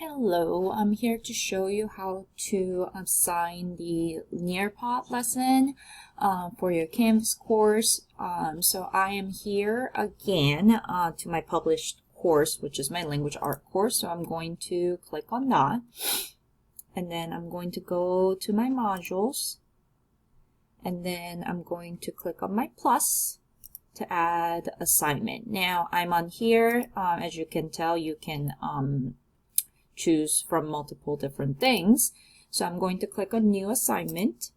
Hello, I'm here to show you how to assign the Nearpod lesson for your Canvas course. So I am here again to my published course, which is my language art course. So I'm going to click on that. And then I'm going to go to my modules. And then I'm going to click on my plus to add assignment. Now I'm on here. As you can tell, you can choose from multiple different things. So I'm going to click on new assignment,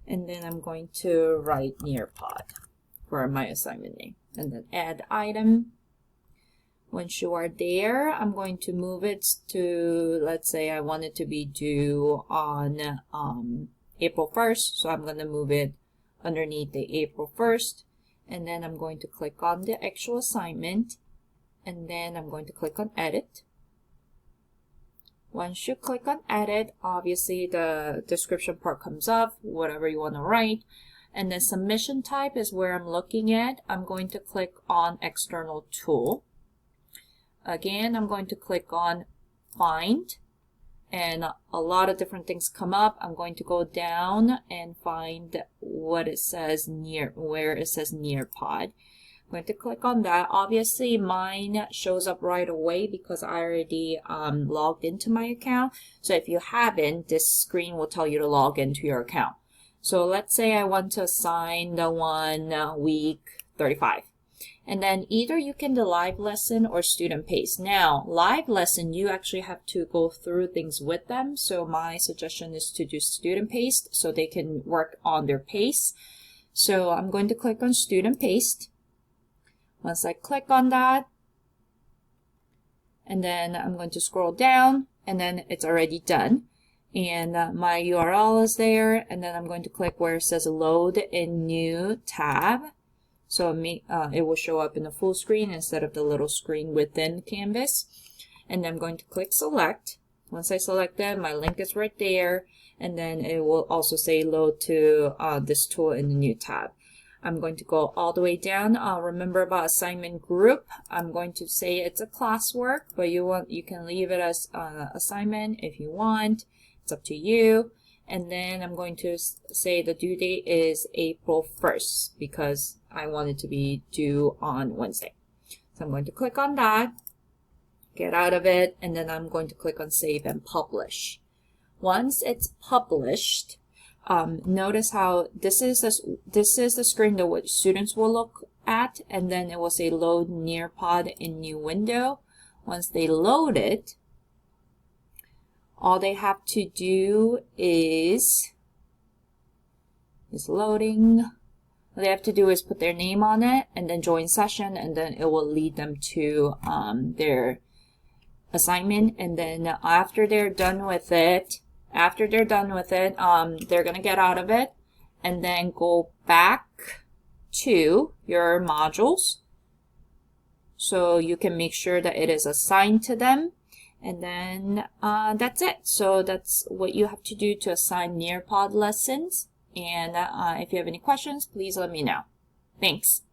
and then I'm going to write Nearpod for my assignment name, and then add item. Once you are there, I'm going to move it to, let's say I want it to be due on April 1st, so I'm going to move it underneath the April 1st, and then I'm going to click on the actual assignment, and then I'm going to click on edit. Once you click on edit, obviously the description part comes up, whatever you want to write. And the submission type is where I'm looking at. I'm going to click on external tool. Again, I'm going to click on find, and a lot of different things come up. I'm going to go down and find what it says where it says Nearpod. I'm going to click on that. Obviously mine shows up right away because I already logged into my account. So if you haven't, this screen will tell you to log into your account. So let's say I want to assign the one week 35. And then either you can do live lesson or student pace. Now live lesson, you actually have to go through things with them. So my suggestion is to do student paced so they can work on their pace. So I'm going to click on student paced. Once I click on that, and then I'm going to scroll down, and then it's already done. And my URL is there, and then I'm going to click where it says load in new tab. So it will show up in the full screen instead of the little screen within Canvas. And then I'm going to click select. Once I select that, my link is right there, and then it will also say load to this tool in the new tab. I'm going to go all the way down. Remember about assignment group. I'm going to say it's a classwork, but you can leave it as assignment if you want. It's up to you. And then I'm going to say the due date is April 1st because I want it to be due on Wednesday. So I'm going to click on that, get out of it, and then I'm going to click on save and publish. Once it's published, notice how this is the screen that what students will look at, and then it will say load Nearpod in new window. Once they load it, all they have to do is loading. All they have to do is put their name on it and then join session, and then it will lead them to their assignment. And then after they're done with it, they're going to get out of it and then go back to your modules so you can make sure that it is assigned to them. And then that's it. So that's what you have to do to assign Nearpod lessons. And if you have any questions, please let me know. Thanks.